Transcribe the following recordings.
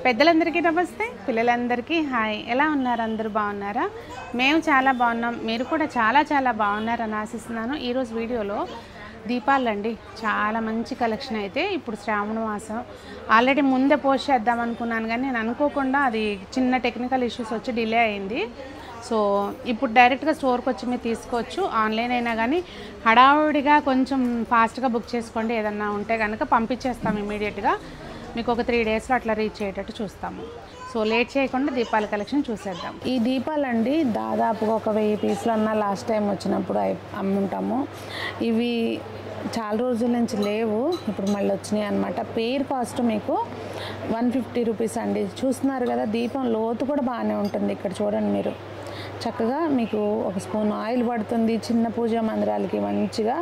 పెద్దలందరికీ నమస్తే, పిల్లలందరికీ హాయ్. ఎలా ఉన్నారు? అందరూ బాగున్నారా? మేము చాలా బాగున్నాం. మీరు కూడా చాలా చాలా బాగున్నారని ఆశిస్తున్నాను. ఈరోజు వీడియోలో దీపాలండి, చాలా మంచి కలెక్షన్. అయితే ఇప్పుడు శ్రావణ మాసం ఆల్రెడీ ముందే పోస్ట్ చేద్దాం అనుకున్నాను, కానీ నేను అనుకోకుండా అది చిన్న టెక్నికల్ ఇష్యూస్ వచ్చి డిలే అయింది. సో ఇప్పుడు డైరెక్ట్గా స్టోర్కి వచ్చి మీరు తీసుకోవచ్చు. ఆన్లైన్ అయినా కానీ హడావుడిగా కొంచెం ఫాస్ట్గా బుక్ చేసుకోండి. ఏదన్నా ఉంటే కనుక పంపించేస్తాం ఇమీడియట్గా. మీకు ఒక 3 డేస్లో అట్లా రీచ్ అయ్యేటట్టు చూస్తాము. సో లేట్ చేయకుండా దీపాల కలెక్షన్ చూసేద్దాం. ఈ దీపాలండి దాదాపుగా ఒక 1000 పీసులు అన్నా లాస్ట్ టైం వచ్చినప్పుడు అమ్ముంటాము. ఇవి చాలా రోజుల నుంచి లేవు, ఇప్పుడు మళ్ళీ వచ్చినాయి అనమాట. పెయిర్ కాస్ట్ మీకు 150 రూపీస్ అండి. చూస్తున్నారు కదా, దీపం లోతు కూడా బాగానే ఉంటుంది. ఇక్కడ చూడండి మీరు, చక్కగా మీకు ఒక స్పూన్ ఆయిల్ పడుతుంది. చిన్న పూజా మందిరాలకి మంచిగా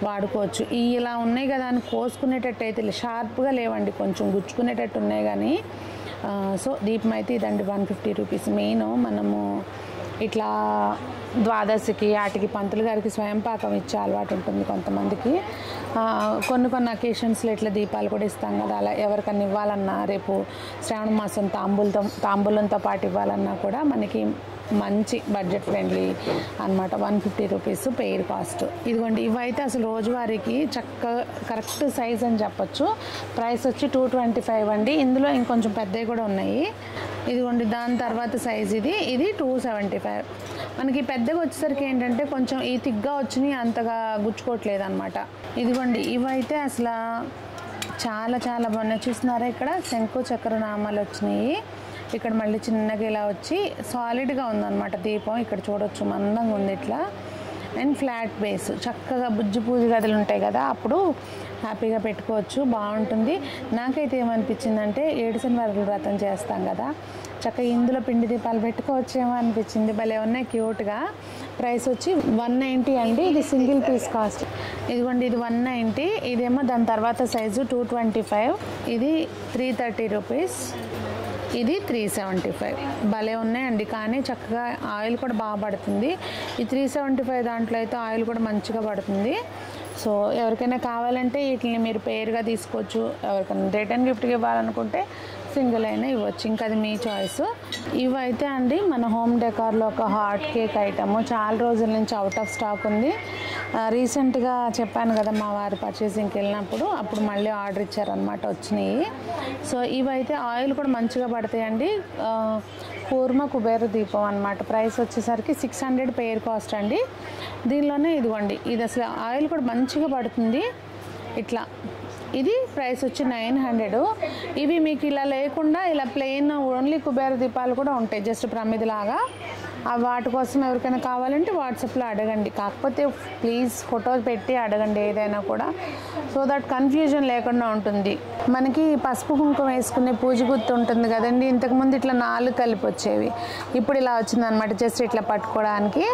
వాడుకోవచ్చు. ఇలా ఉన్నాయి కదా అని కోసుకునేటట్టు అయితే షార్ప్గా లేవండి, కొంచెం గుచ్చుకునేటట్టు ఉన్నాయి. కానీ సో దీపం అయితే ఇదండి 150 రూపీస్. మెయిన్ మనము ఇట్లా ద్వాదశికి వాటికి పంతులు గారికి స్వయం పాకం ఇచ్చే అలవాటు ఉంటుంది కొంతమందికి. కొన్ని అకేషన్స్లో ఇట్లా దీపాలు కూడా ఇస్తాం కదా, అలా ఎవరికన్నా ఇవ్వాలన్నా, రేపు శ్రావణ మాసం తాంబూలంతో పాటు ఇవ్వాలన్నా కూడా మనకి మంచి బడ్జెట్ ఫ్రెండ్లీ అనమాట. 150 రూపీస్ పెయిర్ కాస్ట్. ఇదిగోండి, ఇవైతే అసలు రోజువారీకి చక్కగా కరెక్ట్ సైజ్ అని చెప్పచ్చు. ప్రైస్ వచ్చి 225 అండి. ఇందులో ఇంకొంచెం పెద్దవి కూడా ఉన్నాయి. ఇదిగోండి, దాని తర్వాత సైజ్ ఇది 275. మనకి పెద్దగా వచ్చేసరికి ఏంటంటే కొంచెం ఈ తిగ్గా వచ్చినాయి, అంతగా గుచ్చుకోవట్లేదు అనమాట. ఇదిగోండి, ఇవైతే అసలు చాలా చాలా బాగున్నాయి. చూస్తున్నారా, ఇక్కడ శంకు చక్ర నామాలు వచ్చినాయి. ఇక్కడ మళ్ళీ చిన్నగా ఇలా వచ్చి సాలిడ్గా ఉందన్నమాట దీపం. ఇక్కడ చూడొచ్చు, మందంగా ఉంది ఇట్లా. అండ్ ఫ్లాట్ బేస్, చక్కగా బుజ్జి పూజ గదులు ఉంటాయి కదా, అప్పుడు హ్యాపీగా పెట్టుకోవచ్చు, బాగుంటుంది. నాకైతే ఏమనిపించిందంటే, 7 శనివారాలు వ్రతం చేస్తాం కదా, చక్కగా ఇందులో పిండి దీపాలు పెట్టుకోవచ్చేమో అనిపించింది. భలే ఉన్నాయి క్యూట్గా. ప్రైస్ వచ్చి 190 అండి. ఇది సింగిల్ పీస్ కాస్ట్. ఇదిగోండి, ఇది 190. ఇదేమో దాని తర్వాత సైజు 225. ఇది 330 రూపీస్. ఇది 375. భలే ఉన్నాయండి, కానీ చక్కగా ఆయిల్ కూడా బాగా పడుతుంది. ఈ 375 దాంట్లో అయితే ఆయిల్ కూడా మంచిగా పడుతుంది. సో ఎవరికైనా కావాలంటే వీటిని మీరు పేరుగా తీసుకోవచ్చు. ఎవరికైనా రిటర్న్ గిఫ్ట్కి ఇవ్వాలనుకుంటే సింగిల్ అయినా ఇవ్వచ్చు, ఇంకా అది మీ చాయిస్. ఇవైతే అండి మన హోమ్ డెకార్లో ఒక హాట్ కేక్ ఐటమ్, చాలా రోజుల నుంచి అవుట్ ఆఫ్ స్టాక్ ఉంది. రీసెంట్గా చెప్పాను కదా, మా వారు పర్చేసింగ్కి వెళ్ళినప్పుడు అప్పుడు మళ్ళీ ఆర్డర్ ఇచ్చారనమాట, వచ్చినాయి. సో ఇవైతే ఆయిల్ కూడా మంచిగా పడతాయండి. కూర్మ కుబేర దీపం అనమాట. ప్రైస్ వచ్చేసరికి 600 పెయిర్ కాస్ట్ అండి. దీనిలోనే ఇదిగోండి, ఇది అసలు ఆయిల్ కూడా మంచిగా పడుతుంది ఇట్లా. ఇది ప్రైస్ వచ్చి 900. ఇవి మీకు ఇలా లేకుండా ఇలా ప్లెయిన్ ఓన్లీ కుబేర దీపాలు కూడా ఉంటాయి, జస్ట్ ప్రమిదిలాగా. వాటి కోసం ఎవరికైనా కావాలంటే వాట్సాప్లో అడగండి. కాకపోతే ప్లీజ్ ఫోటో పెట్టి అడగండి ఏదైనా కూడా, సో దట్ కన్ఫ్యూజన్ లేకుండా ఉంటుంది. మనకి పసుపు కుంకుమ వేసుకునే పూజ గుర్తు ఉంటుంది కదండి, ఇంతకుముందు ఇట్లా 4 కలిపి వచ్చేవి. ఇప్పుడు ఇలా వచ్చిందనమాట, జస్ట్ ఇట్లా పట్టుకోవడానికి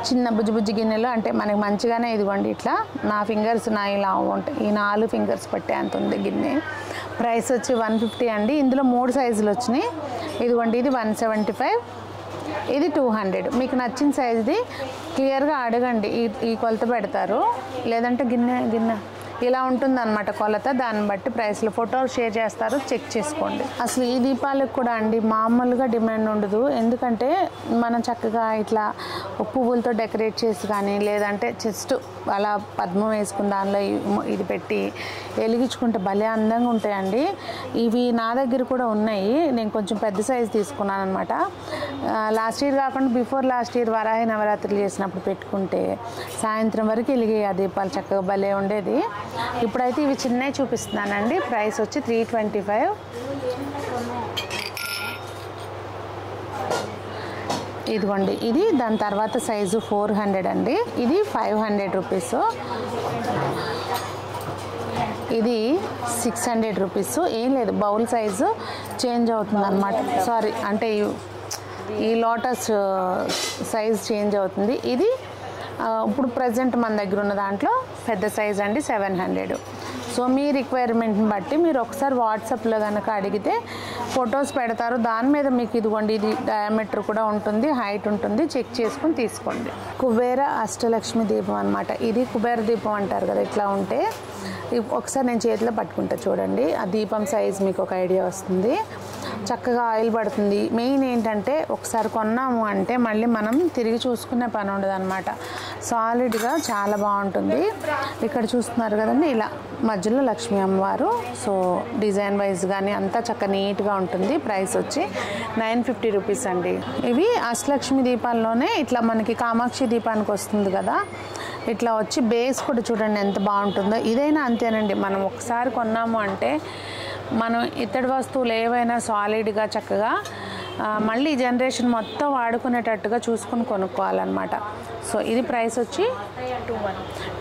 చిన్న బుజ్జి గిన్నెలు. అంటే మనకి మంచిగానే ఇదిగోండి, ఇట్లా నా ఫింగర్స్ ఇలా ఉంటాయి, ఈ 4 ఫింగర్స్ పట్టే అంత ఉంది గిన్నె. ప్రైస్ వచ్చి 150 అండి. ఇందులో 3 సైజులు వచ్చినాయి. ఇదిగోండి, ఇది 175, ఇది 200. మీకు నచ్చిన సైజుది క్లియర్గా అడగండి, ఈ కొలత పెడతారు. లేదంటే గిన్నె ఇలా ఉంటుందన్నమాట కొలత, దాన్ని బట్టి ప్రైస్లో ఫోటో షేర్ చేస్తారు, చెక్ చేసుకోండి. అసలు ఈ దీపాలకు కూడా అండి మామూలుగా డిమాండ్ ఉండదు. ఎందుకంటే మనం చక్కగా ఇట్లా పువ్వులతో డెకరేట్ చేసి కానీ, లేదంటే జస్ట్ అలా పద్మం వేసుకుని దానిలో ఇది పెట్టి వెలిగించుకుంటే భలే అందంగా ఉంటాయండి. ఇవి నా దగ్గర కూడా ఉన్నాయి. నేను కొంచెం పెద్ద సైజు తీసుకున్నాను అనమాట. లాస్ట్ ఇయర్ కాకుండా బిఫోర్ లాస్ట్ ఇయర్ వరాహి నవరాత్రులు చేసినప్పుడు పెట్టుకుంటే సాయంత్రం వరకు వెలిగే ఆ దీపాలు, చక్కగా భలే ఉండేది. ఇప్పుడైతే ఇవి చిన్నవి చూపిస్తున్నానండి. ప్రైస్ వచ్చి 325. ఇదిగోండి, ఇది దాని తర్వాత సైజు 400 అండి. ఇది 500 రూపీస్. ఇది 600 రూపీస్. ఏం లేదు, బౌల్ సైజు చేంజ్ అవుతుంది అనమాట. సారీ, అంటే ఈ లోటస్ సైజ్ చేంజ్ అవుతుంది. ఇది ఇప్పుడు ప్రజెంట్ మన దగ్గర ఉన్న దాంట్లో పెద్ద సైజ్ అండి, 700. సో మీ రిక్వైర్మెంట్ని బట్టి మీరు ఒకసారి వాట్సాప్లో కనుక అడిగితే ఫొటోస్ పెడతారు. దాని మీద మీకు ఇదిగోండి, ఇది డయామీటర్ కూడా ఉంటుంది, హైట్ ఉంటుంది, చెక్ చేసుకుని తీసుకోండి. కుబేర అష్టలక్ష్మి దీపం అనమాట. ఇది కుబేర దీపం అంటారు కదా, ఇట్లా ఉంటే ఒకసారి నేను చేతిలో పట్టుకుంటా చూడండి, ఆ దీపం సైజ్ మీకు ఒక ఐడియా వస్తుంది. చక్కగా ఆయిల్ పడుతుంది. మెయిన్ ఏంటంటే ఒకసారి కొన్నాము అంటే మళ్ళీ మనం తిరిగి చూసుకునే పని ఉండదు అనమాట. సాలిడ్గా చాలా బాగుంటుంది. ఇక్కడ చూస్తున్నారు కదండి, ఇలా మధ్యలో లక్ష్మీ అమ్మవారు. సో డిజైన్ వైజ్ కానీ అంతా చక్కగా నీట్గా ఉంటుంది. ప్రైస్ వచ్చి 950 రూపీస్ అండి. ఇవి అష్టలక్ష్మి దీపాల్లోనే ఇట్లా మనకి కామాక్షి దీపానికి వస్తుంది కదా, ఇట్లా వచ్చి బేస్ కూడా చూడండి ఎంత బాగుంటుందో. ఇదైనా అంతేనండి, మనం ఒకసారి కొన్నాము అంటే మనం ఇతడి వస్తువులు ఏవైనా సాలిడ్గా చక్కగా మళ్ళీ జనరేషన్ మొత్తం వాడుకునేటట్టుగా చూసుకుని కొనుక్కోవాలన్నమాట. సో ఇది ప్రైస్ వచ్చి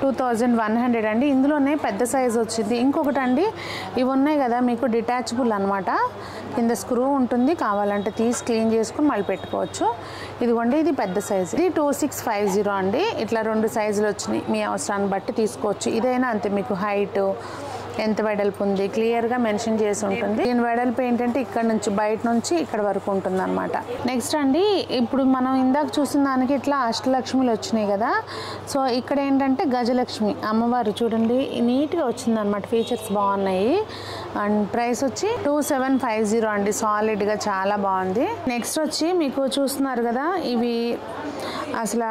2100 అండి. ఇందులోనే పెద్ద సైజు వచ్చింది. ఇంకొకటి అండి, ఇవి ఉన్నాయి కదా మీకు డిటాచబుల్ అనమాట, కింద స్క్రూ ఉంటుంది, కావాలంటే తీసి క్లీన్ చేసుకుని మళ్ళీ పెట్టుకోవచ్చు. ఇదిగోండి, ఇది పెద్ద సైజు, ఇది 2650 అండి. ఇట్లా 2 సైజులు వచ్చినాయి, మీ అవసరాన్ని బట్టి తీసుకోవచ్చు. ఇదైనా అంతే, మీకు హైట్ ఎంత వెడల్పు ఉంది క్లియర్గా మెన్షన్ చేసి ఉంటుంది. దీని వెడల్పు ఏంటంటే ఇక్కడ నుంచి బయట నుంచి ఇక్కడ వరకు ఉంటుంది అనమాట. నెక్స్ట్ అండి, ఇప్పుడు మనం ఇందాక చూసిన దానికి ఇట్లా అష్టలక్ష్మిలు వచ్చినాయి కదా, సో ఇక్కడ ఏంటంటే గజలక్ష్మి అమ్మవారు చూడండి నీట్గా వచ్చింది అనమాట. ఫీచర్స్ బాగున్నాయి. అండ్ ప్రైస్ వచ్చి 2750 అండి. సాలిడ్గా చాలా బాగుంది. నెక్స్ట్ వచ్చి మీకు చూస్తున్నారు కదా, ఇవి అసలు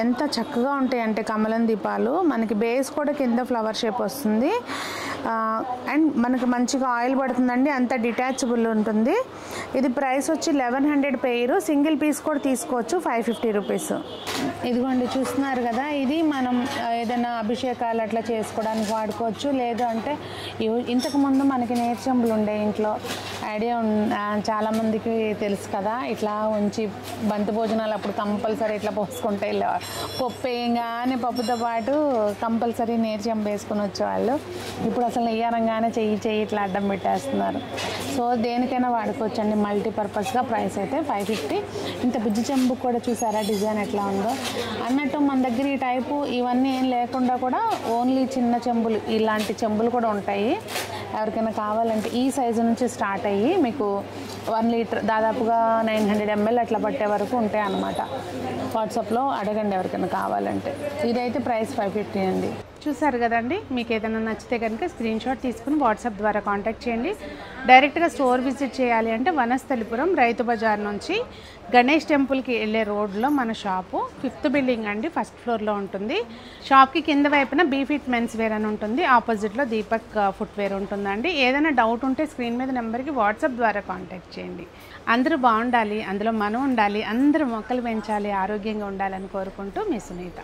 ఎంత చక్కగా ఉంటాయి అంటే కమలం దీపాలు. మనకి బేస్ కూడా కింద ఫ్లవర్ షేప్ వస్తుంది. అండ్ మనకి మంచిగా ఆయిల్ పడుతుందండి, అంత డిటాచబుల్ ఉంటుంది. ఇది ప్రైస్ వచ్చి 1100 పెయిర్. సింగిల్ పీస్ కూడా తీసుకోవచ్చు, 550 రూపీస్. ఇదిగోండి చూస్తున్నారు కదా, ఇది మనం ఏదైనా అభిషేకాలు అట్లా చేసుకోవడానికి వాడుకోవచ్చు. లేదు అంటే ఇంతకుముందు మనకి నేర్చెంబులు ఉండే ఇంట్లో ఐడియా చాలామందికి తెలుసు కదా, ఇట్లా ఉంచి బంతి భోజనాలు అప్పుడు కంపల్సరీ ఇట్లా పోసుకుంటే పప్పు వేయంగానే పప్పుతో పాటు కంపల్సరీ నేర్చెంబు వేసుకుని వచ్చేవాళ్ళు. ఇప్పుడు అసలు నెయ్యారంగానే చెయ్యి ఇట్లా అడ్డం పెట్టేస్తున్నారు. సో దేనికైనా వాడుకోవచ్చు అండి, మల్టీపర్పస్గా. ప్రైస్ అయితే 550. ఇంత బుజ్జి చెంబు కూడా చూసారా డిజైన్ ఎట్లా ఉందో అన్నట్టు. మన దగ్గర ఈ టైపు ఇవన్నీ ఏం లేకుండా కూడా ఓన్లీ చిన్న చెంబులు, ఇలాంటి చెంబులు కూడా ఉంటాయి. ఎవరికైనా కావాలంటే ఈ సైజు నుంచి స్టార్ట్ అయ్యి మీకు 1 లీటర్ దాదాపుగా 900 ml అట్లా పట్టే వరకు ఉంటాయి అన్నమాట. వాట్సాప్లో అడగండి ఎవరికైనా కావాలంటే. ఇదైతే ప్రైస్ 550 అండి. చూసారు కదండి, మీకు ఏదైనా నచ్చితే కనుక స్క్రీన్ షాట్ తీసుకుని వాట్సాప్ ద్వారా కాంటాక్ట్ చేయండి. డైరెక్ట్గా స్టోర్ విజిట్ చేయాలి అంటే వనస్థలిపురం రైతు బజార్ నుంచి గణేష్ టెంపుల్కి వెళ్ళే రోడ్లో మన షాపు 5th బిల్డింగ్ అండి, 1st ఫ్లోర్లో ఉంటుంది. షాప్కి కింద వైపున బీఫిట్ మెన్స్ వేర్ అని ఉంటుంది, ఆపోజిట్లో దీపక్ ఫుట్వేర్ ఉంటుందండి. ఏదైనా డౌట్ ఉంటే స్క్రీన్ మీద నెంబర్కి వాట్సాప్ ద్వారా కాంటాక్ట్ చేయండి. అందరూ బాగుండాలి, అందులో మనం ఉండాలి, అందరూ మొక్కలు పెంచాలి, ఆరోగ్యంగా ఉండాలని కోరుకుంటూ మీ సునీత.